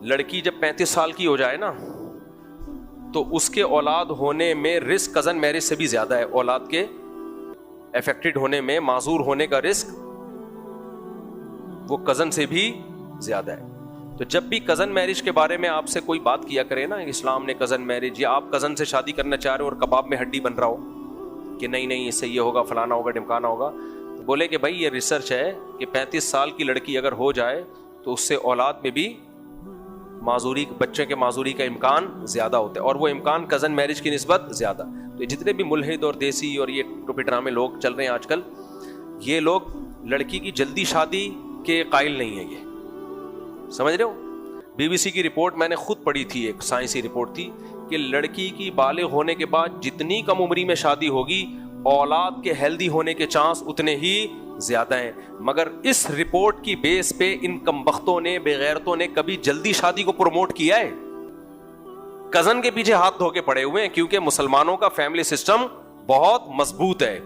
لڑکی جب 35 سال کی ہو جائے نا تو اس کے اولاد ہونے میں رسک کزن میرج سے بھی زیادہ ہے. اولاد کے افیکٹڈ ہونے میں، معذور ہونے کا رسک وہ کزن سے بھی زیادہ ہے. تو جب بھی کزن میرج کے بارے میں آپ سے کوئی بات کیا کرے نا، اسلام نے کزن میرج، یا آپ کزن سے شادی کرنا چاہ رہے ہو اور کباب میں ہڈی بن رہا ہو کہ نہیں اس سے یہ ہوگا، فلانا ہوگا، ڈمکانا ہوگا، تو بولے کہ بھائی یہ ریسرچ ہے کہ 35 سال کی لڑکی اگر ہو جائے تو اس سے اولاد میں بھی معذوری، بچے کے معذوری کا امکان زیادہ ہوتا ہے، اور وہ امکان کزن میرج کی نسبت زیادہ. تو جتنے بھی ملحد اور دیسی اور یہ ٹوپی ڈرامے لوگ چل رہے ہیں آج کل، یہ لوگ لڑکی کی جلدی شادی کے قائل نہیں ہیں. یہ سمجھ رہے ہو؟ BBC کی رپورٹ میں نے خود پڑھی تھی، ایک سائنسی رپورٹ تھی کہ لڑکی کی بالغ ہونے کے بعد جتنی کم عمری میں شادی ہوگی، اولاد کے ہیلدی ہونے کے چانس اتنے ہی زیادہ ہیں. مگر اس رپورٹ کی بیس پہ ان کمبختوں نے، بے غیرتوں نے کبھی جلدی شادی کو پروموٹ کیا ہے؟ کزن کے پیچھے ہاتھ دھو کے پڑے ہوئے ہیں، کیونکہ مسلمانوں کا فیملی سسٹم بہت مضبوط ہے.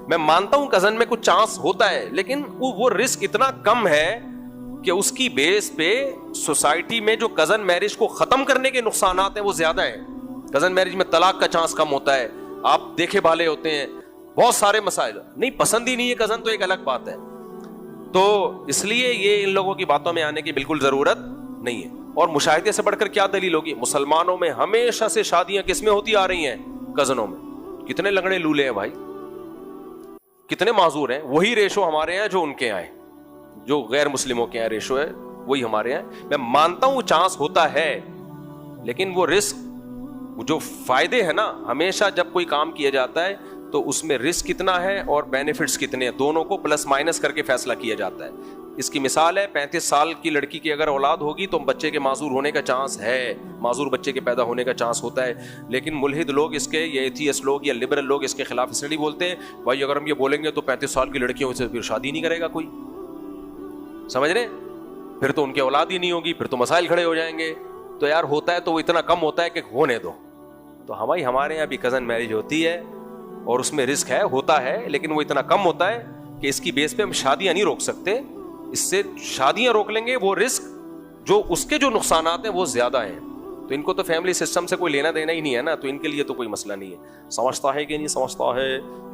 میں مانتا ہوں کزن میں کچھ چانس ہوتا ہے، لیکن وہ رسک اتنا کم ہے کہ اس کی بیس پہ سوسائٹی میں جو کزن میرج کو ختم کرنے کے نقصانات ہیں وہ زیادہ ہیں. کزن میرج میں طلاق کا چانس کم ہوتا ہے، آپ دیکھے بھالے ہوتے ہیں، بہت سارے مسائل. نہیں پسند ہی نہیں ہے کزن تو ایک الگ بات ہے. تو اس لیے یہ ان لوگوں کی باتوں میں آنے کی بالکل ضرورت نہیں ہے. اور مشاہدے سے بڑھ کر کیا دلیل ہوگی؟ مسلمانوں میں ہمیشہ سے شادیاں کس میں ہوتی آ رہی ہیں؟ کزنوں میں. کتنے لنگڑے لولے ہیں بھائی، کتنے معذور ہیں. وہی ریشو ہمارے ہیں جو ان کے آئے، جو غیر مسلموں کے یہاں ریشو ہے وہی ہمارے یہاں. میں مانتا ہوں چانس ہوتا ہے، لیکن وہ رسک، جو فائدے ہیں نا، ہمیشہ جب کوئی کام کیا جاتا ہے تو اس میں رسک کتنا ہے اور بینیفٹس کتنے ہیں، دونوں کو پلس مائنس کر کے فیصلہ کیا جاتا ہے. اس کی مثال ہے 35 سال کی لڑکی کی اگر اولاد ہوگی تو بچے کے معذور ہونے کا چانس ہے، معذور بچے کے پیدا ہونے کا چانس ہوتا ہے. لیکن ملحد لوگ اس کے، یا ایتھیسٹ لوگ یا لبرل لوگ اس کے خلاف اس لیے بولتے ہیں بھائی اگر ہم یہ بولیں گے تو 35 سال کی لڑکیوں سے پھر شادی نہیں کرے گا کوئی. سمجھ رہے؟ پھر تو ان کی اولاد ہی نہیں ہوگی، پھر تو مسائل کھڑے ہو جائیں گے. تو یار ہوتا ہے تو وہ اتنا کم ہوتا ہے کہ ہونے دو. تو ہمارے یہاں بھی کزن میرج ہوتی ہے اور اس میں رسک ہے، ہوتا ہے، لیکن وہ اتنا کم ہوتا ہے کہ اس کی بیس پہ ہم شادیاں نہیں روک سکتے. اس سے شادیاں روک لیں گے، وہ رسک جو اس کے جو نقصانات ہیں وہ زیادہ ہیں. تو ان کو تو فیملی سسٹم سے کوئی لینا دینا ہی نہیں ہے نا، تو ان کے لیے تو کوئی مسئلہ نہیں ہے. سمجھتا ہے کہ نہیں سمجھتا ہے؟